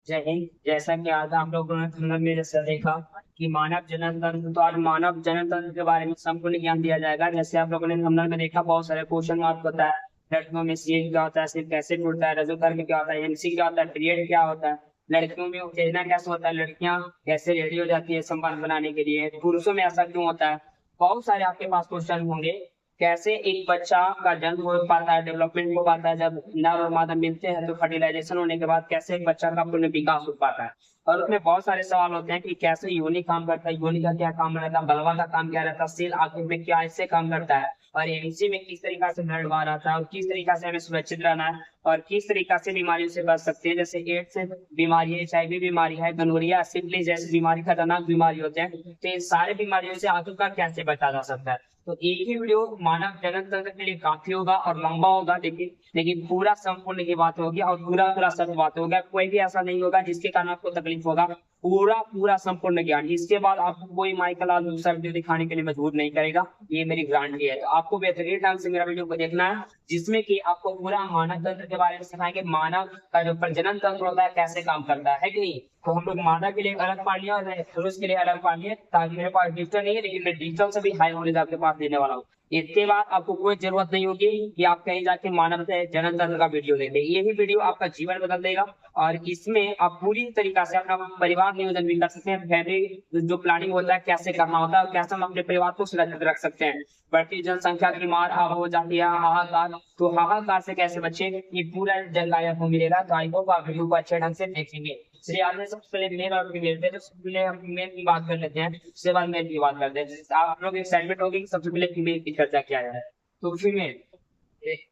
जय हिंद। जैसा कि आज हम लोगों ने थंबनेल में जैसे देखा कि मानव जनन तंत्र, तो आज मानव जनन तंत्र के बारे में संपूर्ण ज्ञान दिया जाएगा। जैसे आप लोगों ने थंबनेल में देखा, बहुत सारे क्वेश्चन मार्क होता है। लड़कियों में सीएन क्या होता है, सिर्फ कैसे टूटता है, रजोधर्म क्या होता है, एमसी क्या होता है, पीरियड क्या होता है, लड़कियों में उत्तेजना कैसे होता है, लड़कियां कैसे रेडी हो जाती है संबंध बनाने के लिए, पुरुषों में ऐसा क्यों होता है। बहुत सारे आपके पास क्वेश्चन होंगे। कैसे एक बच्चा का जन्म हो पाता है, डेवलपमेंट हो पाता है, जब नर और मादा मिलते हैं तो फर्टिलाइजेशन होने के बाद कैसे एक बच्चा का पूर्ण विकास हो पाता है। और उसमें बहुत सारे सवाल होते हैं कि कैसे योनि काम करता है, योनि का क्या काम रहता है, बलवा का काम क्या रहता है, सेल आखिर में क्या इससे काम करता है, और एमसी में किस तरीका से ब्लड बाहर आता है, और किस तरीका से हमें सुरक्षित रहना है, और किस तरीका से बीमारियों से बच सकते हैं। जैसे एड्स बीमारी है, HIV बीमारी है, गनोरिया, सिफिलिस जैसी बीमारी खतरनाक बीमारी होते हैं। तो इन सारे बीमारियों से आखिरकार कैसे बचा जा सकता है। तो एक ही वीडियो मानव जनन तंत्र के लिए काफी होगा और लंबा होगा, लेकिन पूरा संपूर्ण की बात होगी और पूरा पूरा सत्य बात होगा। कोई भी ऐसा नहीं होगा जिसके कारण आपको तकलीफ होगा। पूरा पूरा संपूर्ण ज्ञान, इसके बाद आपको कोई माइकल लाल दूसरा वीडियो दिखाने के लिए मजबूर नहीं करेगा। ये मेरी गारंटी है। तो आपको बेहतरीन ढंग से मेरा वीडियो को देखना है, जिसमें कि आपको पूरा मानव तंत्र के बारे में सिखाएंगे। मानव का जो प्रजनन तंत्र होता है कैसे काम करता है कि नहीं। तो हम लोग मादा के लिए अलग पढ़ लिया और पुरुष के लिए अलग पढ़ लिया, ताकि मेरे पास डिजिटल नहीं है, लेकिन मैं डिजिटल से भी हाई नॉलेज आपके पास देने वाला हूँ। इसके बाद आपको कोई जरूरत नहीं होगी कि आप कहीं जाके मानव से जनन तंत्र का वीडियो देखें। यही वीडियो आपका जीवन बदल देगा। और इसमें आप पूरी तरीका से अपना परिवार नियोजन भी कर सकते हैं। फैमिली जो प्लानिंग होता है कैसे करना होता है, और कैसे हम अपने परिवार को सुरक्षित रख सकते हैं। बढ़ती जनसंख्या की मार अब हो जाती है हाहाकार, तो हाहाकार से कैसे बचे, ये पूरा जानकारी आपको मिलेगा। तो आई होप आप वीडियो को अच्छे ढंग से देखेंगे। चलिए, आपने सबसे पहले मेल और फीमेल थे, तो सबसे पहले हम मेल की बात कर लेते हैं, उसके बाद मेल की बात करते हैं। आप लोग एक्साइटमेंट होगी कि सबसे पहले फीमेल की चर्चा किया जाए। तो फीमेल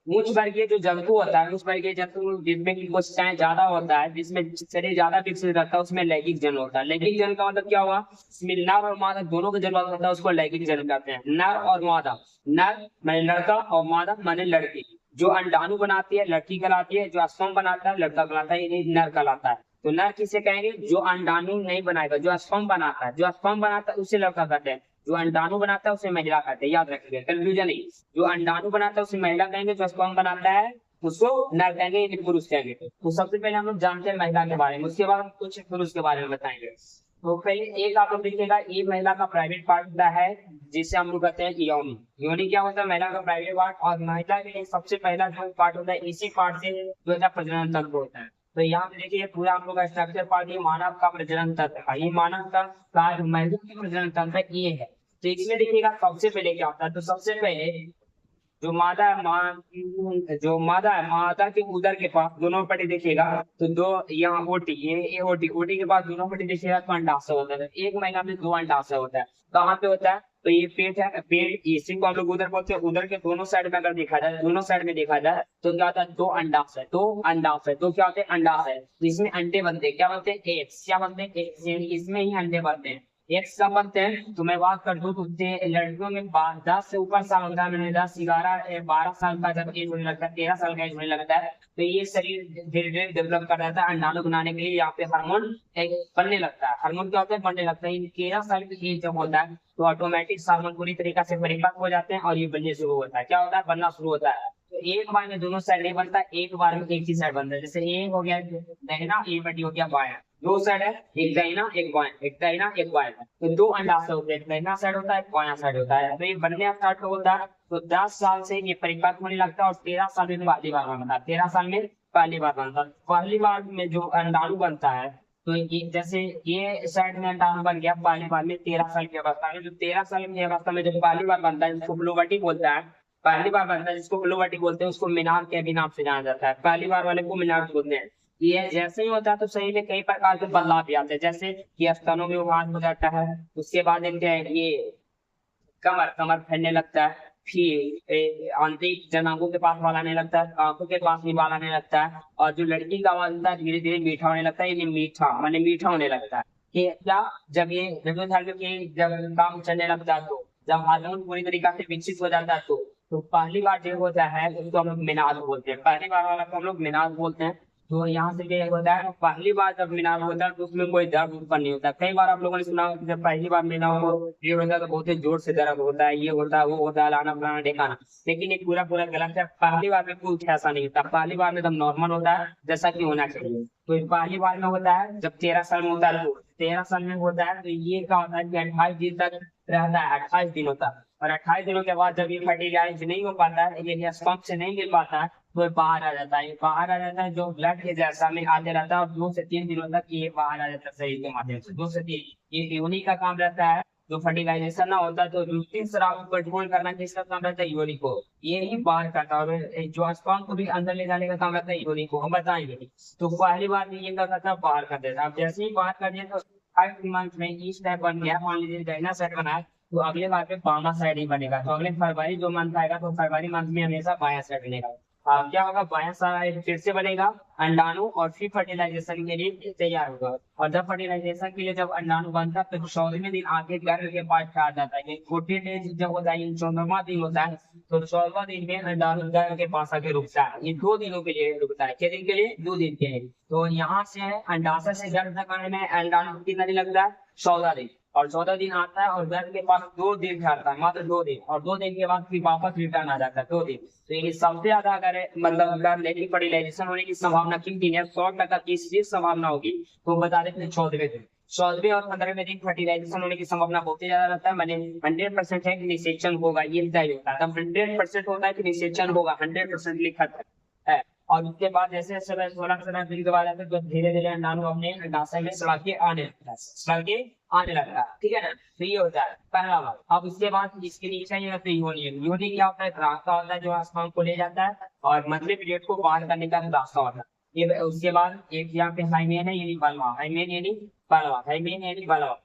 उच्च वर्गीय जो जंतु होता है, उच्च वर्गीय जंतु जिसमें की कोशिकाएं ज्यादा होता है, जिसमें शरीर ज्यादा विकसित रहता है, उसमें लैंगिक जन्म होता है। लैंगिक जन्म का मतलब क्या हुआ, इसमें नर और मादा दोनों का जन्म होता है, उसको लैंगिक जन्म कहते हैं। नर और मादा, नर माने लड़का और मादा माने लड़की। जो अंडाणु बनाती है लड़की कहलाती है, जो स्पर्म बनाता है लड़का कहलाता है, ये नर कहलाता है। तो नर किसे कहेंगे, जो अंडाणु नहीं बनाएगा, जो स्पर्म बनाता है, जो स्पर्म बनाता है उसे लड़का कहते हैं। जो अंडाणु बनाता है उसे महिला कहते हैं, याद रखिएगा, कंफ्यूजन नहीं। जो अंडाणु बनाता है उसे महिला कहेंगे, जो स्पर्म बनाता है उसको नर कहेंगे, यानी पुरुष कहेंगे। तो सबसे पहले हम लोग जानते हैं महिला के बारे में, उसके बाद हम कुछ पुरुष के बारे में बताएंगे। तो पहले एक आप लोग देखिएगा, ये महिला का प्राइवेट पार्ट होता है, जिसे हम लोग कहते हैं योनि। योनि क्या होता है, महिला का प्राइवेट पार्ट। और महिला के लिए सबसे पहला जो पार्ट होता है, इसी पार्ट से जो है प्रजनन तंत्र होता है। तो यहाँ पे देखिए, पूरा हम लोग का स्ट्रक्चर पार्ट, ये मानव का प्रजनन तंत्र है, ये मानव का महिला का प्रजनन तंत्र ये है। तो इसमें देखिएगा सबसे पहले क्या होता है, तो सबसे पहले जो मादा है, मादा के उदर के पास दोनों पट्टी देखिएगा, तो दो यहाँ ओटी, ये ओटी, ओटी के पास दोनों पट्टी देखिएगा, तो अंडाशय होता है। एक महीना में दो अंडाशय होता है। कहाँ पे होता है, तो ये पेट है, पेट इसी को हम लोग उधर बोलते हैं। उधर के दोनों साइड में अगर देखा जाए, दोनों साइड में देखा जाए तो क्या होता है, दो अंडाशय, दो अंडाशय, तो क्या होते हैं अंडाशय। तो इसमें अंडे बनते हैं, क्या बनते हैं, एग्स। क्या बनते हैं, एग्स, यानी इसमें ही अंडे बनते हैं। एक सब बनते हैं। तो मैं बात कर दूं तो लड़कियों में 10 से ऊपर साल होता है, मैंने 10, 11, 12 साल का जब एज होने लगता है, 13 साल का एज होने लगता है, तो ये शरीर धीरे धीरे डेवलप कर जाता है। अंडाणु बनाने के लिए यहाँ पे हार्मोन बनने लगता है। हार्मोन क्या होता है, बनने लगता है। 13 साल की एज जब होता है तो ऑटोमेटिक हार्मोन पूरी तरीके से परिपक्व हो जाते हैं और ये बनने शुरू होता है। क्या होता है, बनना शुरू होता है। तो एक बार में दोनों साइड नहीं बनता, एक बार में एक ही साइड बनता है। जैसे ये हो गया दाहिना, ये बटी हो गया बायां, दो साइड है, एक दाहिना एक बायां, एक दाहिना एक बायां। तो दो अंडाशय होते हैं, एक दाहिना साइड होता है, एक बायां साइड होता है। तो ये बनने स्टार्ट होता है, तो 10 साल से ये परिपक्व होने लगता है, और 13 साल में पहली बार बनता है। 13 साल में पहली बार बनता है। पहली बार में जो अंडाणु बनता है, तो ये जैसे ये साइड में अंडाणु बन गया पहली बार में 13 साल की अवस्था में। जो 13 साल की अवस्था में जब पहली बार बनता है, जिसको प्लोवर्टी बोलता है, पहली बार बनता है जिसको प्लोवर्टी बोलते हैं, उसको मीनार के भी नाम से जाना जाता है। पहली बार वाले को मीनार बोलते हैं। ये जैसे ही होता है तो शरीर में कई प्रकार के बदलाव भी आते हैं, जैसे कि स्तनों में उभान हो जाता है। उसके बाद एक क्या है, ये कमर कमर फैलने लगता है। फिर आंतरिक जनांगों के पास वाल आने लगता है, आंखों के पास भी वाल आने लगता है। और जो लड़की का आवाज होता है धीरे धीरे मीठा होने लगता है, ये मीठा माने मीठा होने लगता है। कि क्या, जब ये रेडियोथेरेपी के जब काम चलने लगता है, तो जब हार्मोन पूरी तरीके से विकसित हो जाता है, तो पहली बार जो होता है उसको हम लोग मेनाज बोलते हैं। पहली बार वाला को हम लोग मेनाज बोलते हैं। तो यहाँ से क्या होता है, पहली बार जब मिलाप होता है तो उसमें कोई दर्द उत्पन्न नहीं होता। कई बार आप लोगों ने सुना होगा कि जब पहली बार मिलाप हो ये होता है तो बहुत ही जोर से दर्द होता है, ये होता है वो होता है, लाना फलाना ढेकाना। लेकिन ये पूरा पूरा गलत है। पहली बार में कुछ ऐसा नहीं होता, पहली बार में एकदम नॉर्मल होता है जैसा कि होना चाहिए। तो ये पहली बार में होता है जब 13 साल में होता है, तो 13 साल में होता है तो ये क्या होता है कि 28 दिन तक रहता है, 28 दिन होता है। और 28 दिनों के बाद जब ये फर्टिलाइज नहीं हो पाता है, ये स्पर्म से नहीं मिल पाता है, तो ये बाहर आ जाता है। ये बाहर आ जाता है जो ब्लड के जैसा में आते रहता है, और 2 से 3 दिनों तक ये बाहर आ जाता है शरीर के माध्यम से। 2 से 3 ये योनि का काम रहता है। जो फर्टिलाइजेशन ना होता है तो रूटीन स्राव को कंट्रोल करना किसका काम रहता है, योनि को। ये ही बाहर करता है, और जो स्पर्म को भी अंदर ले जाने का काम रहता है योनि को, हम बताएंगे। तो पहली बार में ये क्या करता है, बाहर कर देता है। अब जैसे ही बाहर कर दिया तो 5 मंथ में इस टाइप बन गया, मान लीजिए डायना सेट बना है, तो अगले बार में बामा साइड ही बनेगा। तो अगले फरवरी जो मंथ आएगा तो फरवरी मंथ में हमेशा बाया साइड बनेगा। क्या होगा, बाया साइड फिर से बनेगा अंडाणु, और फिर फर्टिलाइजेशन के लिए तैयार होगा। और जब फर्टिलाइजेशन के लिए जब अंडाणु बनता है तो 14वें दिन आगे गर्भ के पास आ जाता है। 14 डेज जब होता है, 14वां दिन होता है, तो 14वां दिन में अंडाणु गर्भ के पास आके रुकता है। ये 2 दिनों के लिए रुकता है। कितने दिन के लिए, 2 दिन के लिए। तो यहाँ से अंडाशय से गर्भ तक आने में अंडाणु कितना दिन लगता है, 14 दिन। और 14 दिन आता है, और गर्भ के पास 2 दिन ठहरता है, मात्र 2 दिन। और 2 दिन के बाद फिर वापस रिटर्न आ जाता है, 2 दिन। तो ये सबसे ज्यादा अगर मतलब गर्भ फर्टिलाइजेशन होने की संभावना किन दिन है, 100% किस संभावना होगी, तो बता देते हैं 14वें दिन। 14वें और 15वें दिन फर्टिलाइजेशन होने की संभावना बहुत ही ज्यादा रहता है। मैंने 100% है कि निषेचन होगा, ये तय होता है। तब 100% होता है कि निषेचन होगा, 100% लिखा है। और उसके बाद जैसे जैसे 16 दिन के बाद तो धीरे धीरे अंडाणु अपने अंडाशय में सड़ा के आने लगता है, सड़ा के आने लगता है, ठीक है ना। तो ये होता है पहला बार। अब उसके बाद इसके नीचे ये होता है योनि। योनि क्या होता है, रास्ता होता है जो स्पर्म को ले जाता है और मंथली पीरियड को बाहर करने का रास्ता होता है। ये उसके बाद एक यहाँ पे हाइमेन है, यानी बलवा, हाइमेन यानी बलवा, हाइमेन यानी बलवा।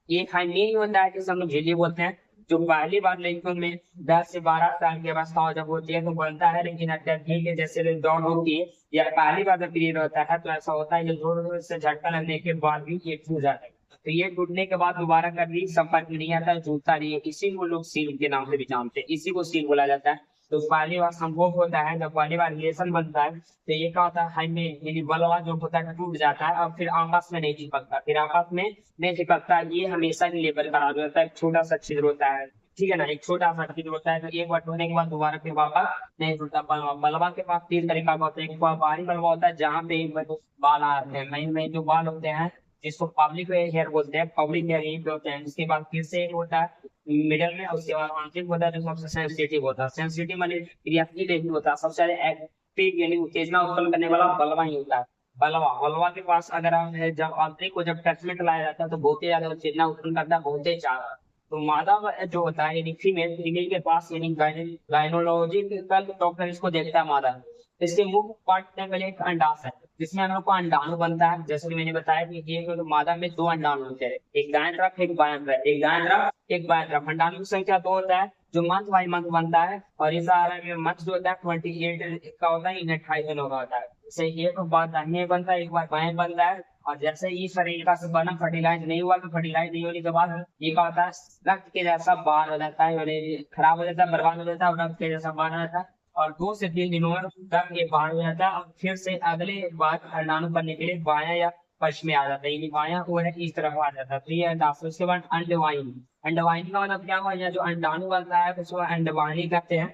ये हाइमेन होता है जिसे हम लोग झिल्ली बोलते हैं, जो पहली बार लड़कियों में 10 से 12 साल की अवस्था जब होती है तो बनता है। लेकिन अत्यधिक जैसे दौड़ होती है या पहली बार जब पीरियड होता है तो ऐसा होता है कि जोर जोर से झटका लगने के बाद भी ये टूट जाता है। तो ये टूटने के बाद दोबारा कभी संपर्क नहीं आता है, टूटता नहीं है। इसी को लोग सील के नाम से भी जानते हैं, इसी को सील बोला जाता है। तो पहली बार संभोग होता है, जब पहली बार रिलेशन बनता है तो ये क्या होता है, हाइमेन यानी बलवा जो होता है टूट जाता है, और फिर आपस में नहीं चिपकता, फिर आपस में नहीं चिपकता। ये हमेशा ही लेवल खराब होता है, एक छोटा सा छिद्र होता है, ठीक है ना, एक छोटा सा छिद्र होता है। तो एक बार टूटने के बाद दोबारा फिर वापस नहीं टूटता। बलवा, बलवा के पास 3 तरीका का होता है। एक बाहरी बलवा होता है जहाँ पे बाल आते हैं, मेन जो बाल होते हैं जिसको पब्लिक हेयर बोलते हैं, पब्लिक हेयर यही पे होते हैं। उसके बाद फिर से एक होता है मिडल में, उसके बाद आंतरिक होता है जो सबसे सेंसिटिव होता है। सेंसिटिव माने रिएक्टिव नहीं होता, सबसे ज्यादा एक्टिव यानी उत्तेजना उत्पन्न करने वाला बलवा ही होता है। बलवा, बलवा के पास अगर हम जब आंतरिक को जब टच में लाया जाता है तो बहुत ही ज्यादा उत्तेजना उत्पन्न करता है, बहुत ही ज्यादा। तो मादा जो होता है यानी फीमेल, फीमेल के पास यानी गायनोलॉजिकल डॉक्टर इसको देखता है मादा। इसके मुख्य पार्ट में एक अंडाशय है जिसमें हम लोग को अंडाणु बनता है। जैसे कि मैंने बताया कि ये जो मादा में 2 अंडाणु होते हैं, एक दाएं तरफ एक बाएं तरफ, एक दाएं तरफ एक बाएं तरफ। अंडाणु की संख्या 2 होता है जो मंथ बाई मंथ बनता है। और इस में मंथ जो होता है 28 का होता है, इन 28 दिनों का होता है। जैसे एक बार दाहिने बनता है, एक बार बाएं बनता है। और जैसे ही शरीर का से बना फर्टिलाइज नहीं हुआ तो फर्टिलाइज नहीं होने के बाद ये क्या होता है, रक्त के जैसा बाहर हो जाता है, यानी खराब हो जाता है, बर्बाद हो जाता है, और रक्त के जैसा बाहर आ जाता है। और 2 से 3 दिनों में तक ये बाहर हो जाता है, और फिर से अगले बार अंडाणु बनने के लिए बायां या पश्चिम में आ जाता है, यानी बायां और इस तरफ आ जाता है। तो ये अंडाशय। उसके बाद अंडवाहिनी। अंडवाहिनी का मतलब क्या हुआ, या जो अंडाणु बनता है उसको अंडवाहिनी कहते हैं।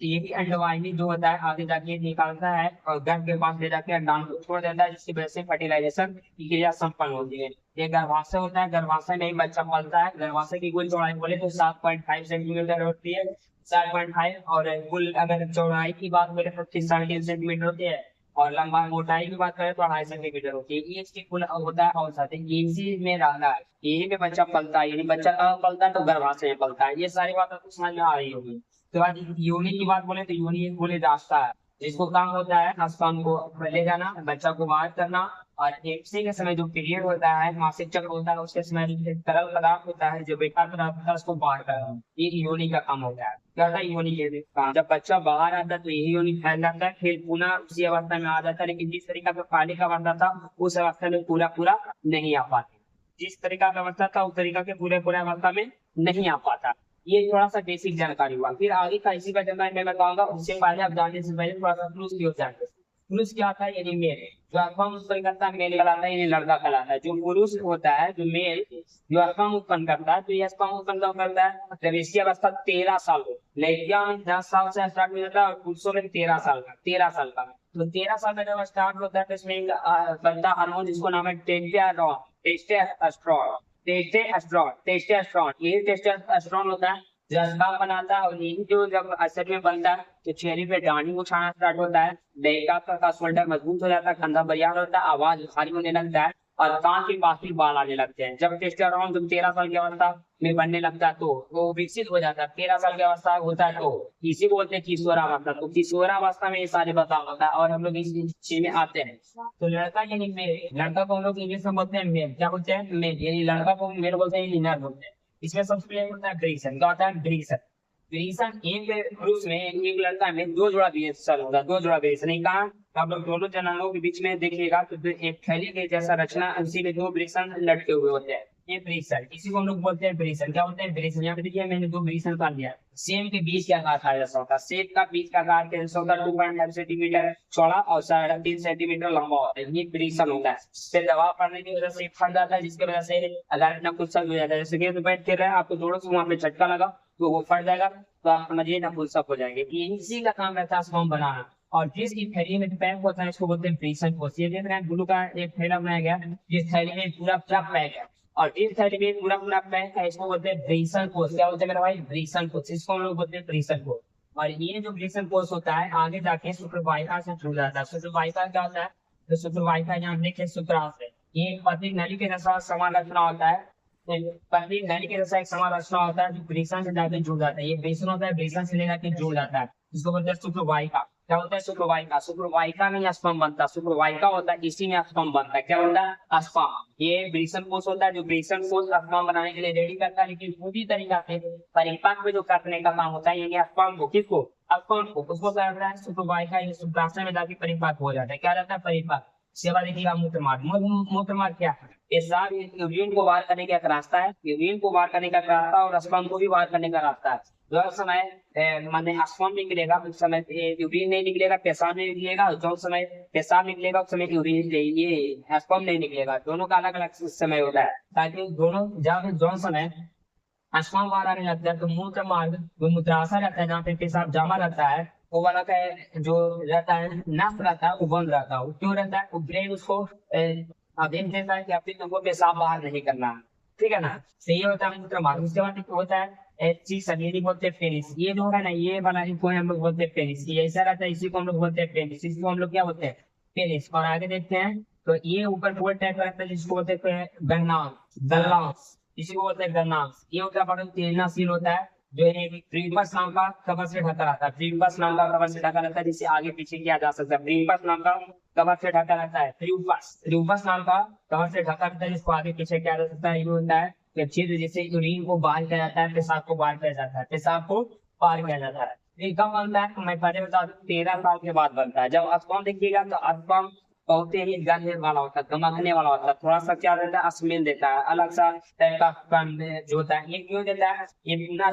ये भी अंडवाहिनी जो होता है आगे जाके निकालता है और गर्भ के पास ले जाके अंडाणु को छोड़ देता है, जिसकी वजह से फर्टिलाइजेशन की क्रिया संपन्न होती है। ये गर्भाशय होता है, गर्भाशय में ही बच्चा पलता है। गर्भाशय की कुल चौड़ाई बोले तो 7.5 सेंटीमीटर होती है, 7.5। और कुल अगर चौड़ाई की बात करें तो 3.5 सेंटीमीटर होती है, और लंबा मोटाई की बात करें तो 2.5 सेंटीमीटर होती है। ये इसकी कुल होता है औसत, इसी में रहता है, यही में बच्चा पलता है। यानी बच्चा कहाँ पलता है, तो गर्भाशय में पलता है। ये सारी बात आपको समझ में आ रही होगी। उसके बाद योनि की बात बोले तो योनि एक बोले रास्ता है जिसको काम होता है स्तन को ले जाना, बच्चा को बाहर करना। और इसी के समय जो पीरियड होता है, मासिक चक्र होता है, उसके समय एक तरल पदार्थ होता है जो बेकार पदार्थ होता है उसको बाहर करना, ये योनि का काम होता है। क्या होता है, योनि के काम। जब बच्चा बाहर आता है तो यही योनि फैल जाता है, फिर पुनः उसी अवस्था में आ जाता है। लेकिन जिस तरीका का पानी का बनता था उस अवस्था में पूरा पूरा नहीं आ पाता, जिस तरीका का अवस्था था उस तरीका के पूरे पूरे अवस्था में नहीं आ पाता। ये थोड़ा सा बेसिक जानकारी हुआ। फिर आगे का इसी का जानकारी मैं बताऊंगा, उससे पहले आप जानने से पहले थोड़ा सा क्लूज की ओर जाएंगे। पुरुष क्या होता है, यानी मेल। जो स्पर्म उत्पन्न करता है मेल कहलाता है, यानी लड़का कहलाता है। जो पुरुष होता है, जो मेल, जो स्पर्म उत्पन्न करता है, तो ये स्पर्म उत्पन्न कब करता है, जब इसकी अवस्था 13 साल हो। लड़कियों में 10 साल से स्टार्ट हो जाता है, और पुरुषों में 13 साल का, 13 साल का। तो 13 साल में जब स्टार्ट होता है तो इसमें एक बनता हार्मोन, जिसको नाम है टेस्टोस्टेरोन। ये टेस्टोस्टेरोन होता है जो स्पर्म बनाता है, और यही जो जब असर में बनता है तो चेहरे पे दाढ़ी उछाना स्टार्ट होता है, लड़का का शोल्डर मजबूत हो जाता है, कंधा बरियार होता है, आवाज भारी होने लगता है, और कान के पास भी बाल आने लगते हैं। जब टेस्टोस्टेरोन जब 13 साल की अवस्था में बनने लगता है तो वो विकसित हो जाता है। 13 साल की अवस्था होता है तो इसी को बोलते हैं किशोरावस्था। तो किशोरावस्था में ये सारे बदलाव होता है, और हम लोग इस चीज में आते हैं। तो लड़का यानी मेल, लड़का को हम लोग इंग्लिश में बोलते हैं मेल। क्या बोलते हैं, मेल, यानी लड़का को मेल बोलते हैं, लिनर बोलते हैं। इसमें सबसे पहले होता है ग्रीसन। क्या होता है, ग्रीसन। ग्रीसन एक पुरुष में, एक लड़का में दो जोड़ा ग्रीसन होता है, दो जोड़ा ग्रीसन। नहीं कहा, आप लोग दोनों जनानों के बीच में देखिएगा तो एक थैली के जैसा रचना, उसी में दो ग्रीसन लटके हुए होते हैं, ये ब्रीसन। इसी को हम लोग बोलते हैं ब्रीसन। क्या होता है, ब्रीसन। यहाँ पे देखिए मैंने दो ब्रीसन कर दिया। सेम के बीच का आकार जैसा होता है, सेब का बीच का आकार कैसा होता है, 2.5 सेंटीमीटर चौड़ा और 3.5 सेंटीमीटर लंबा होता है, ये ब्रीसन होता है। फिर दबाव पड़ने की वजह से फट जाता है, जिसकी वजह से अगर इतना कुछ हो जाता है, जैसे कि बैठ के रहे आपको जोड़ों से वहां पे झटका लगा तो वो फट जाएगा, तो आप समझिए ना फुल हो जाएंगे। इसी का काम रहता है स्पर्म बनाना। और जिस थैली में पैक होता है इसको बोलते हैं ब्रीसन कोश। ये देख रहे हैं, ब्लू का एक थैला बनाया गया, जिस थैली में पूरा पैक है, और इस थैली में पूरा पैक है, इसको बोलते हैं ब्रीसन कोश। क्या बोलते हैं मेरा भाई, ब्रीसन कोश। इसको हम लोग बोलते हैं ब्रीसन कोश। और ये जो ब्रीसन कोश होता है आगे जाके शुक्रवाहिका से जुड़ जाता है। शुक्रवाहिका क्या होता है, तो शुक्रवाहिका यहाँ देखिए शुक्राशय, ये पतली नली के जैसा समान रचना होता है, पतली नली के जैसा एक समान रचना होता है, जो ब्रीसन से जाकर जुड़ जाता है। ये ब्रीसन होता है, ब्रीसन से लेकर के जुड़ जाता है, इसको बोलते हैं शुक्रवाहिका। क्या होता है, शुक्रवाहिका। शुक्रवाहिका में स्पर्म बनता है, शुक्रवाहिका होता है, इसी में स्पर्म बनता है। क्या बनता है, स्पर्म। ये ब्रीसन कोश होता है, जो ब्रीसन कोश स्पर्म बनाने के लिए रेडी करता है, लेकिन पूरी तरीका से परिपाक में जो करने का काम होता है, ये स्पर्म को, किसको, स्पर्म को, उसको क्या होता है, शुक्रवाहिका, ये शुक्राशय में जाके परिपाक हो जाता है। क्या रहता है, परिपाक। सेवा देखिएगा, मूत्रमार्ग। मूत्रमार्ग क्या है, पेशाब यूरिन को बाहर करने का एक रास्ता है, यूरिन को बाहर करने का रास्ता, और स्पर्म को भी बाहर करने का रास्ता है। जो समय माने स्पर्म निकलेगा उस समय यूरिन नहीं निकलेगा, पेशाब नहीं निकलेगा। जो समय पेशाब निकलेगा उस समय यूरिन, ये स्पर्म नहीं निकलेगा। दोनों का अलग अलग समय होता है, ताकि दोनों जब जो समय स्पर्म बाहर आने लगता है तो मूत्र मार्ग, जो मूत्राशय रहता है, जहाँ पे पेशाब जमा रहता है, वो वाला का जो रहता है नस रहता है, वो बंद रहता है। वो क्यों रहता है, वो ब्रेन उसको आदेश देता है कि अपने तुमको पेशाब बाहर नहीं करना है, ठीक है ना। तो ये होता है मूत्र मार्ग। उसके बाद होता है चीज सगेरी बोलते हैं पेनिस। ये जो है ना, ये वाला को हम लोग बोलते हैं पेनिस। ये ऐसा रहता है, इसी को हम लोग बोलते हैं पेनिस। इसको हम लोग क्या बोलते हैं, पेनिस। और आगे देखते हैं तो ये ऊपर गोल टाइप रहता है, जिसको बोलते हैं गन्नांश, इसी को बोलते हैं गन्नांश। ये होता है बड़ा तेलनाशील होता है, जो प्रीम्पस नाम का कवर से ढका रहता है। प्रीम्पस नाम का कवर से ढका रहता है, जिसे आगे पीछे किया जा सकता है। प्रीम्पस नाम का कवर से ढका रहता है, प्रीम्पस नाम का कवर से ढका रहता है, जिसको आगे पीछे किया जा सकता है। ये होता है छिद्र, जिसे यूरिन को बाहर किया जाता है, पेशाब को बाहर किया जाता है, पेशाब को बाहर किया जाता है। ये कब बनता है, मैं पहले बता दूं, 13 साल के बाद बनता है। जब स्पर्म देखिएगा तो स्पर्म बहुत ही गंधे वाला होता है, गमकने वाला होता है, थोड़ा सा क्या देता है, स्मेल देता है, अलग सा टाइप का जो होता है। ये क्यों देता है, ये पुनः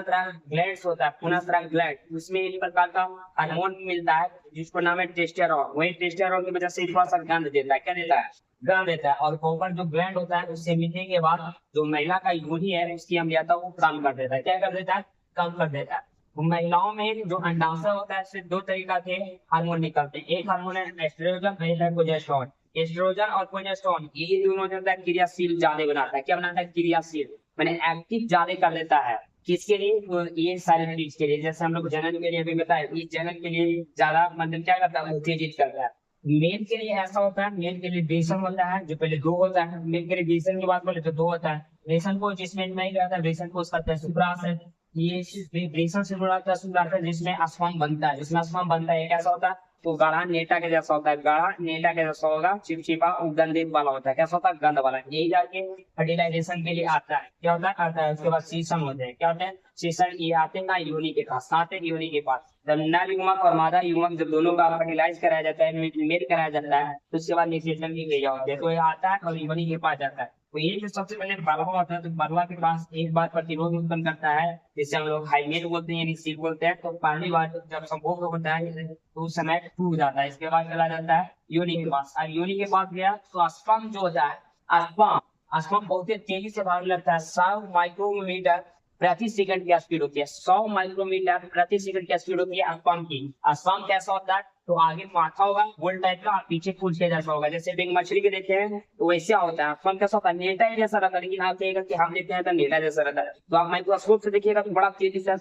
ग्लैंड्स होता है, पुनः ग्लैंड, उसमें एक प्रकार का हार्मोन मिलता है, जिसको नाम है टेस्टेरोन। वही टेस्टेरोन की वजह से थोड़ा सा गंध देता है। क्या देता है, गंध देता है। और ऊपर जो ग्लैंड होता है, उससे मिलने के बाद जो महिला का योनि है, उसकी अम्लता को कम कर देता है। क्या कर देता है, कम कर देता है। महिलाओं में जो अंडाशय होता है, सिर्फ दो तरीका के हार्मोन निकलते हैं। एक हार्मोन है एस्ट्रोजन, एक है प्रोजेस्टेरोन। एस्ट्रोजन और प्रोजेस्टेरोन ये दोनों जो है क्रियाशील ज्यादा बनाता है। क्या बनाता है, क्रियाशील, मैंने एक्टिव ज्यादा कर देता है। किसके लिए, तो ये सारे चीज के लिए। जैसे हम लोग जनन के लिए अभी बताए, इस जनन के लिए ज्यादा मतलब क्या करता है, उत्तेजित करता है। मेल के लिए ऐसा होता है, मेल के लिए बेसन होता है, जो पहले दो होता है। मेल के लिए बेसन की बात बोले तो दो होता है। बेसन को जिसमें नहीं रहता है, बेसन को उसका शुक्राशय, ये ब्रेसन से जुड़ा था शुक्राशय, जिसमें स्पर्म बनता है। जिसमें स्पर्म बनता है कैसा होता है, तो गाढ़ा नेटा के जैसा होता है, गाढ़ा नेटा के जैसा होगा, चिपचिपा गंधे वाला होता है। कैसा होता है, गंध वाला। यही जाके फर्टिलाइजेशन के लिए आता है। क्या होता है, आता है। उसके बाद सीसन होते हैं। क्या होते हैं, सीसन, ये आते हैं योनि के पास, आते हैं योनि के पास। जब नर युग्मक और मादा युग्मक जब दोनों का फर्टिलाइज कराया जाता है, मेल कराया जाता है, तो उसके बाद निषेचन की क्रिया होती है, तो ये आता है और योनि के पास जाता है। तो ये जो सबसे पहले बलवा होता है, तो बलवा के पास एक बार प्रतिरोध उत्पन्न करता है, जिसे हम लोग हाइमेट बोलते हैं यानी सील बोलते हैं। तो पहली बार जब संभोग होता है तो उस समय टूट जाता है। इसके बाद चला जाता है योनि के पास। अब योनि के पास गया तो स्पर्म जो होता है, स्पर्म स्पर्म बहुत ही तेजी से भागने लगता है। 100 माइक्रोमीटर प्रति सेकंड की स्पीड होती है। 100 माइक्रोमीटर प्रति सेकंड की स्पीड होती है स्पर्म की। स्पर्म कैसा होता है, तो आगे माथा होगा गोल टाइप का, और पीछे फूल के जैसा होगा, जैसे बिग मछली के देखते हैं तो वैसे होता है। स्पर्म कैसा होता है, नेटा ही जैसा रहता है, लेकिन आप देखिएगा कि हम देखते हैं तो नेटा जैसा रहता है। तो आप माइक्रोस्कोप से देखिएगा तो बड़ा तेजी से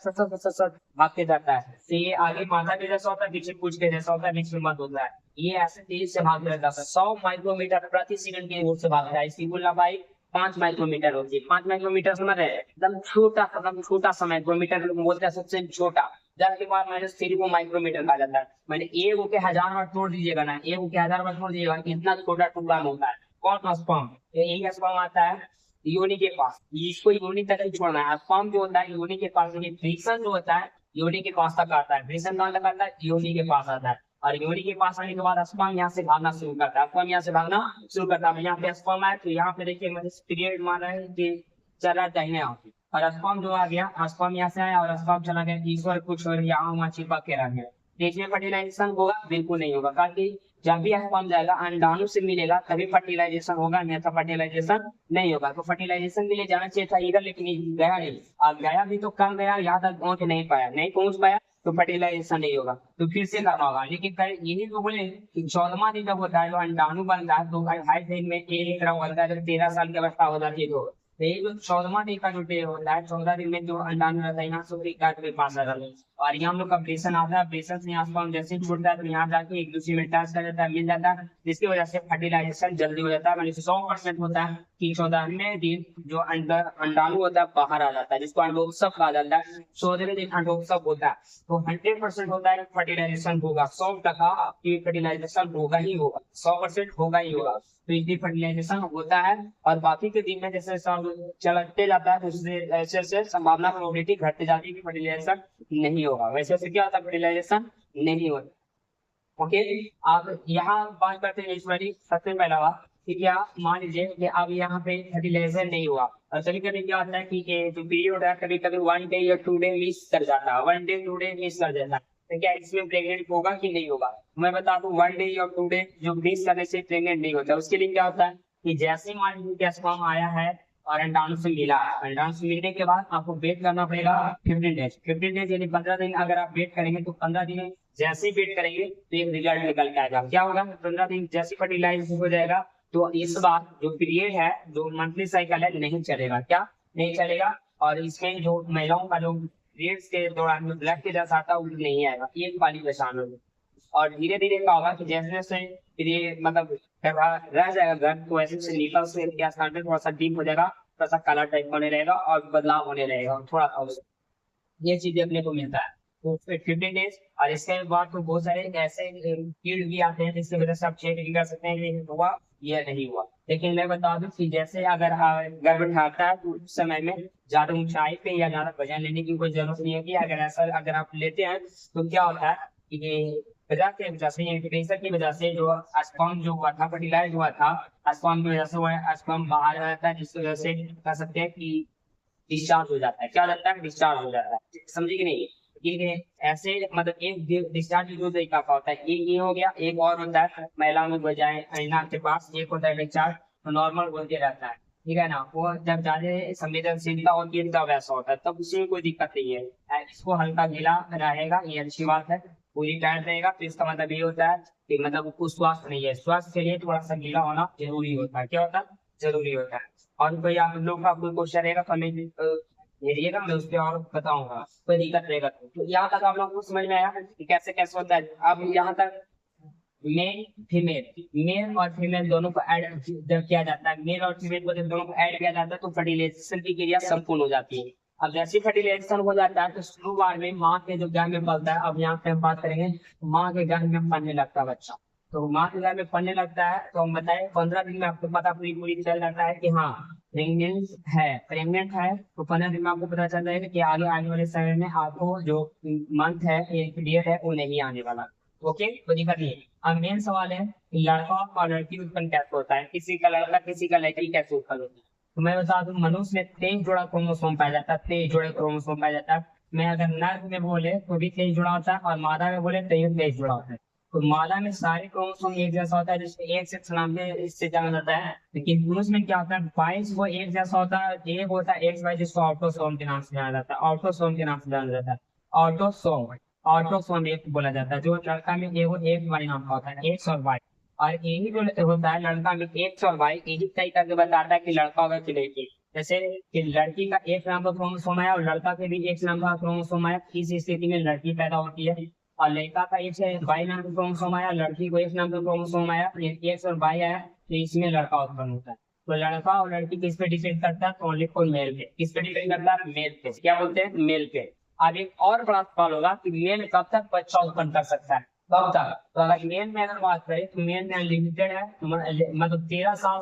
भागते जाता है। तो ये आगे माथा के जैसा होता है, पीछे पूछ के जैसा होता है, बीच में मत होता है। ये ऐसे तेजी से भागने लगता है। 100 माइक्रोमीटर प्रति सेकंड की ओर से भागता है। इसकी कुल लंबाई 5 माइक्रोमीटर होती है। 5 माइक्रोमीटर समझ रहे हैं, एकदम छोटा सा माइक्रोमीटर लोग बोलते हैं सबसे छोटा। 10 के बाद -3 को माइक्रोमीटर कहा जाता है। मैंने एक के 1000 बार तोड़ दीजिएगा ना, एक के 1000 बार तोड़ दीजिएगा, इतना छोटा टुकड़ा होता है। कौन स्पर्म, यही स्पर्म आता है योनि के पास। इसको योनि तक ही छोड़ना है। स्पर्म जो होता है योनि के पास, वृषण जो होता है योनि के पास तक आता है। वृषण कहाँ तक आता है, योनि के पास आता है। और योनि के पास आने के बाद स्पर्म यहाँ से भागना शुरू करता है। स्पर्म यहाँ से भागना शुरू करता है। यहाँ पे स्पर्म है, तो यहाँ पे देखिए मैंने पीरियड माना है कि चल रहा है यहाँ पे, और स्पर्म जो आ गया, स्पर्म यहाँ से आया और स्पर्म चला गया, ईश्वर कुछ और यहाँ वहाँ चिपक के रह गया। इसमें फर्टिलाइजेशन होगा, बिल्कुल नहीं होगा, कारण जब भी स्पर्म जाएगा अंडाणु से मिलेगा तभी फर्टिलाइजेशन होगा, अन्यथा फर्टिलाइजेशन नहीं होगा। तो फर्टिलाइजेशन के लिए जाना चाहिए था इधर, लेकिन गया नहीं। अब गया भी तो कम गया, यहाँ तक पहुंच नहीं पाया, नहीं पहुंच पाया तो फर्टिलाइजेशन नहीं होगा, तो फिर से करना होगा। लेकिन यही तो बोले कि 14वां दिन जब होता है, जो अंडाणु बनता है, तो 28 दिन में एक तरह बनता है। जब 13 साल की अवस्था हो जाती है तो ये जो 14वां दिन का जो डे होता है, 14 दिन में जो अंडाणु रहता है यहाँ से काट के पास आ जाता है, और यहाँ हम लोग का प्रेशन आता है। प्रेशन से यहाँ स्पर्म जैसे छूटता है तो यहाँ जाके एक दूसरे में टच कर जाता है, मिल जाता है, जिसकी वजह से फर्टिलाइजेशन जल्दी हो जाता है। मतलब 100% होता है कि 14वें दिन जो अंडाणु होता है बाहर आ जाता है, जिसको अंडोत्सव कहा जाता है। 14वें दिन अंडोत्सव होता है, तो 100% होता है फर्टिलाइजेशन होगा। 100% की फर्टिलाइजेशन होगा ही होगा, 100% होगा ही होगा। तो इसलिए फर्टिलाइजेशन होता है। और बाकी के दिन में जैसे चलते जाता है तो उससे ऐसे संभावना प्रोबेबिलिटी घटते जाती है कि फर्टिलाइजेशन नहीं होगा। वैसे से क्या होता है, फर्टिलाइजेशन नहीं होता। ओके, आप यहाँ बात करते हैं ईश्वरी। सबसे पहला बात कि क्या मान लीजिए कि अब यहाँ पे फर्टिलाइजेशन नहीं हुआ, और कभी कभी क्या होता है कि जो पीरियड होता है कभी कभी 1 डे या 2 डे मिस कर जाता है, 1 डे 2 डे मिस कर जाता है, तो क्या इसमें प्रेग्नेंट होगा कि नहीं होगा। मैं बता दूं 1 डे या 2 डे जो मिस करने से प्रेग्नेंट नहीं होता। उसके लिए क्या होता है कि जैसे मान लीजिए स्पर्म आया है और अंडाणु से मिला, अंडाणु से मिलने के बाद आपको वेट करना पड़ेगा 15 डेज। 15 डेज यानी 15 दिन अगर आप वेट करेंगे तो 15 दिन जैसे ही वेट करेंगे तो एक रिजल्ट निकल के आएगा। क्या होगा, 15 दिन जैसे फर्टिलाइज हो जाएगा तो इस बार जो पीरियड है, जो मंथली साइकिल है, नहीं चलेगा। क्या नहीं चलेगा, और इसमें जो महिलाओं का जो पीरियड्स के दौरान जो ब्लड के जैसा आता है वो नहीं आएगा, एक पानी परेशान होगी। और धीरे धीरे क्या होगा कि जैसे जैसे ये मतलब रह जाएगा घर, तो ऐसे से नीपल से क्या थोड़ा सा डीप हो जाएगा, थोड़ा सा काला टाइप होने रहेगा और बदलाव होने रहेगा थोड़ा सा। ये चीज देखने को मिलता है। तो फिर 15 डेज, और इसके बाद तो बहुत सारे ऐसे कीड़ भी आते हैं जिसकी वजह से आप चेक नहीं कर सकते हैं कि हुआ या नहीं हुआ। लेकिन मैं बता दूं कि जैसे अगर गर्भ आता है तो उस समय में ज्यादा ऊंचाई पे या ज्यादा वजन लेने की कोई जरूरत नहीं है। कि अगर आप लेते हैं तो क्या होता है कि वजह की वजह से, प्रेशर की वजह से जो स्पर्म जो हुआ था, फर्टिलाइज हुआ था, स्पर्म की वजह से वो स्पर्म बाहर आ जाता है, जिसकी वजह से कह सकते हैं कि डिस्चार्ज हो जाता है। क्या हो जाता है, डिस्चार्ज हो जाता है। समझे कि नहीं, ये ऐसे मतलब एक डिस्चार्ज दो तरीका का होता है। ये हो गया, एक और होता है महिला में बजाय ऐना के पास एक होता है डिस्चार्ज, तो नॉर्मल बोलते रहता है, ठीक है ना। वो जब ज्यादा संवेदनशीलता होती है तब ऐसा होता है, तब उसमें कोई दिक्कत नहीं है। इसको हल्का गीला रहेगा, ये अच्छी बात है। पूरी टाइट रहेगा तो इसका मतलब ये होता है कि मतलब उसको स्वास्थ्य नहीं है। स्वास्थ्य के लिए थोड़ा सा गीला होना जरूरी होता है। क्या होता है, जरूरी होता है। और कोई आप लोग का कोई क्वेश्चन रहेगा तो हमें भेजिएगा, मैं उस पर और बताऊंगा। कोई दिक्कत रहेगा तो यहाँ तक आप लोग को समझ में आया कि कैसे कैसे होता है। अब यहाँ तक मेल फीमेल, मेल और फीमेल दोनों को ऐड जब किया जाता है, मेल और फीमेल को जब दोनों को ऐड किया जाता है तो फर्टिलाइजेशन की क्रिया संपूर्ण हो जाती है। अब जैसे फर्टिलाइजेशन हो जाता है तो शुरुआत में माँ के जो गर्भ में पलता है, अब यहाँ पे हम बात करेंगे माँ के गर्भ में पलने लगता है बच्चा। तो माँ के गर्भ में पलने लगता है तो हम बताए 15 दिन में आपको पता पूरी पूरी चल जाता है कि हाँ प्रेग्नेंट है तो 15 दिन में आपको पता चल जाएगा कि आगे आने वाले समय में आपको जो मंथ है, ये पीरियड है, वो नहीं आने वाला। ओके, तो दिक्कत नहीं है। अब मेन सवाल है कि लड़का और लड़की उत्पन्न कैसे होता है, किसी का लड़का किसी का लड़की कैसे उत्पन्न होती है। तो मैं बता दूं, मनुष्य में 23 जोड़ा क्रोमोसोम पाया जाता है, 23 जोड़े क्रोमोसोम पाया जाता है। मैं अगर नर में बोले तो भी 23 जोड़ा होता है, और मादा में बोले तो 23 जोड़ा होता है। तो मादा में सारे क्रोमोसोम एक जैसा होता है, जिसको एक सेक्स नाम से इससे जाना जाता है। लेकिन पुरुष में क्या होता है, 22 वो एक जैसा होता है, एक होता है एक्स वाई, जिसको ऑटोसोम के नाम से जाना जाता है, ऑटोसोम के नाम से जाना जाता है। ऑटोसोम, ऑटोसोम एक बोला जाता है, जो लड़का में एक वाई नाम का होता है, एक्स और वाई। और यही जो होता है लड़का में एक्स और वाई, यही तय करके बताता है कि लड़का होगा कि लड़की। जैसे कि लड़की का एक नाम का क्रोमोसोम है और लड़का के भी एक नाम का क्रोमोसोम है, इस स्थिति में लड़की पैदा होती है। और लड़का का एक से बाई नाम का क्रोमोसोम आया, लड़की को एक नाम का क्रोमोसोम आया, एक्स और बाई आया, तो इसमें लड़का उत्पन्न होता है। तो लड़का और लड़की किस पे डिपेंड करता है, ओनली फॉर मेल पे। किस पे डिपेंड करता है, मेल पे। क्या बोलते हैं, मेल पे। अब एक और बड़ा सवाल होगा कि मेल कब तक बच्चा उत्पन्न कर सकता है, कब तक। तो अगर मेल में अगर बात करें तो मेल में अनलिमिटेड है, मतलब 13 साल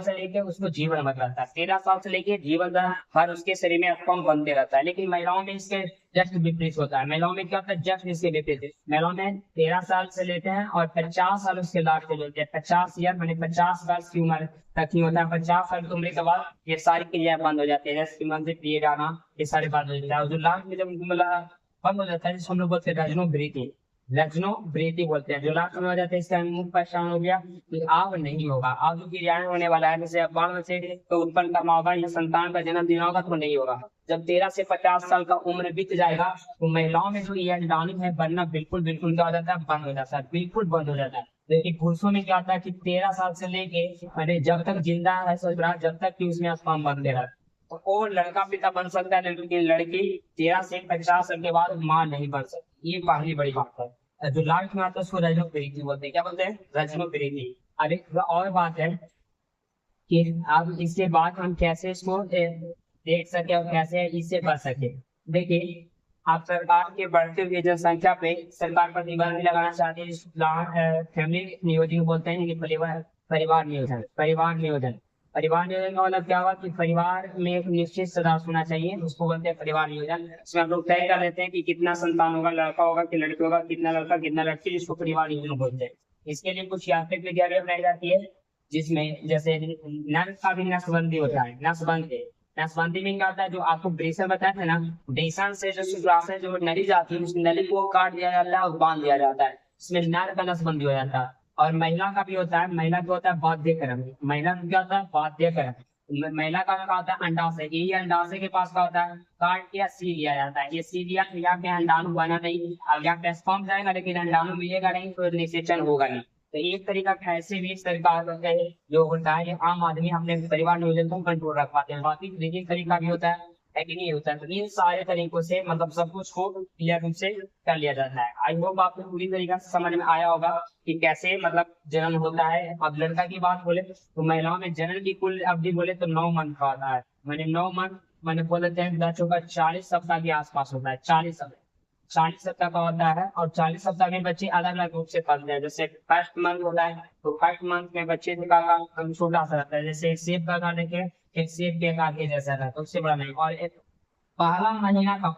से लेके उसको जीवन बन रहता है, 13 साल से लेके जीवन हर उसके शरीर में स्पर्म बनते रहता है। लेकिन महिलाओं में इसके जस्ट विपरीत होता है। महिलाओं में क्या होता है, जस्ट इसके विपरीत। महिलाओं में 13 साल से लेते हैं और 50 साल उसके लास्ट में लेते हैं। 50 ईयर मैंने 50 वर्ष की उम्र तक ही होता है। 50 साल की उम्र के बाद ये सारी क्रियाएं बंद हो जाती है, जैसे कि मंथ पीरियड आना, ये सारे बंद हो जाता है। और जो लास्ट में जब मतलब बंद हो जाता है, जिसको हम लोग बोलते हैं रजनो ब्रीथिंग, लक्षणों वृद्धि बोलते हैं। जो लास्ट में हो जाते हैं, इसका मुख्य पहचान हो गया कि अब नहीं होगा, अब जो क्रियाएं होने वाला है, जैसे बाल बच्चे तो उत्पन्न करना होगा या संतान का जन्म देना होगा, तो नहीं होगा। जब 13 से 50 साल का उम्र बीत जाएगा तो महिलाओं में जो ये अंडाणु है बनना बिल्कुल बिल्कुल क्या हो जाता है, बंद हो जाता है, बिल्कुल बंद हो जाता है। लेकिन पुरुषों में क्या होता है कि 13 साल से लेके मैंने जब तक जिंदा है, सोच रहा जब तक कि उसमें स्पर्म बनते रहा, तो वो लड़का पिता बन सकता है, लेकिन लड़की 13 से 50 साल के बाद माँ नहीं बन सकती। ये पहली बड़ी बात है। जो लास्ट में आता है उसको रजनो प्रीति बोलते हैं। क्या बोलते हैं, रजनो प्रीति। अब एक और बात है कि अब इसके बाद हम कैसे इसको देख सके और कैसे इससे बच सके। देखिए, आप सरकार के बढ़ते हुए जनसंख्या पे सरकार प्रतिबंध लगाना चाहती है, जिसको फैमिली नियोजन बोलते हैं, कि परिवार नियोजन, परिवार नियोजन। परिवार नियोजन का मतलब क्या हुआ कि परिवार में एक निश्चित सदस्य होना चाहिए, उसको बोलते हैं परिवार नियोजन। इसमें हम लोग तय कर लेते हैं कि कितना संतान होगा, लड़का होगा कि लड़की होगा, कितना लड़का कितना लड़की, जिसको परिवार नियोजन बोलते हैं। इसके लिए कुछ यांत्रिक विधियां भी अपनाई जाती है, जिसमें जैसे नर का भी नसबंदी होता है, नसबंदी। नसबंदी में क्या होता है, जो आपको ब्रेसन बताया था ना, ब्रेसन से जो शुक्राशय जो नली जाती है, उस नली को काट दिया जाता है और बांध दिया जाता है, इसमें नर का नसबंदी हो जाता है। और महिला का भी होता है, महिला का होता है बाध्यकरण। महिला का क्या होता है, बाध्यकरण। महिला का क्या होता है, अंडाशय। यही अंडाशय के पास क्या होता है, काट के सी दिया जाता है। ये सी दिया तो यहाँ पे अंडाणु बना नहीं, अब यहाँ पे स्पर्म जाएगा लेकिन अंडाणु मिलेगा नहीं, तो निषेचन होगा नहीं। तो एक तरीका ऐसे भी सरकार जो होता है, ये आम आदमी अपने परिवार नियोजन को कंट्रोल रख पाते हैं। बाकी देखिए तरीका भी होता है कि नहीं होता है। तो इन सारे तरीकों से मतलब सब कुछ को क्लियर रूप से कर लिया जाता है। आई होप आपको पूरी तरीका से समझ में आया होगा कि कैसे मतलब जन्म होता है। अब लड़का की बात बोले तो महिलाओं में जन्म की कुल अवधि बोले तो 9 मंथ का होता है। मैंने 9 मंथ मैंने बोल देते हैं बच्चों का 40 सप्ताह के आसपास होता है, 40 सप्ताह का होता है। और 40 सप्ताह में बच्चे अलग अलग रूप से पलते हैं। जैसे फर्स्ट मंथ होता है तो फर्स्ट मंथ में बच्चे का छोटा सा रहता है, जैसे एक सेब का आकार देखे, एक सेब के आकार के जैसा रहता है, उससे बड़ा नहीं। और एक पहला महीना का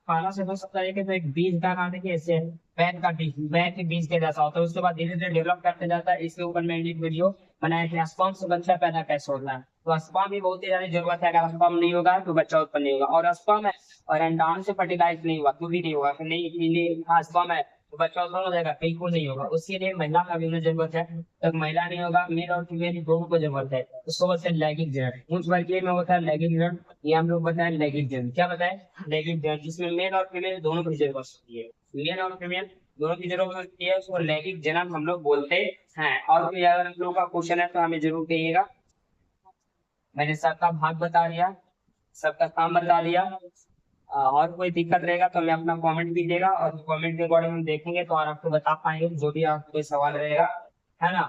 पहला से 2 सप्ताह लेके तो एक बीज का आकार देखिए, ऐसे बैग के बीज के जैसा होता है। उसके बाद धीरे धीरे डेवलप करते जाता है। इसके ऊपर मैंने एक वीडियो बनाया कि स्पर्म से बच्चा पैदा कैसे होता है। तो स्पर्म भी बहुत ही ज्यादा जरूरत है, अगर स्पर्म नहीं होगा तो बच्चा उत्पन्न नहीं होगा। और स्पर्म है और अंडाणु से फर्टिलाइज नहीं हुआ तो भी नहीं होगा, फिर नहीं हाँ स्पर्म है तो बच्चा उत्पन्न हो जाएगा, बिल्कुल नहीं होगा। उसके लिए महिला का भी जरूरत है, तो महिला नहीं होगा, मेल और फीमेल दोनों को जरूरत है। उसको बोलते हैं लैंगिक जनन। उस वर्गीय में होता है लैंगिक जनन, ये हम लोग बताएं लैंगिक जनन। क्या बताएं, लैंगिक जनन, जिसमें मेल और फीमेल दोनों की जरूरत होती है। मेल और फीमेल दोनों की जरूरत होती है, उसको लैंगिक जनन हम लोग बोलते हैं। और कोई अगर हम लोग का क्वेश्चन है तो हमें जरूर कहिएगा। मैंने सबका भाग बता दिया, सबका काम बता दिया। और कोई दिक्कत रहेगा तो हमें अपना कमेंट कीजिएगा, और कमेंट के अकॉर्डिंग हम देखेंगे तो और आपको बता पाएंगे जो भी आपको कोई सवाल रहेगा, है ना।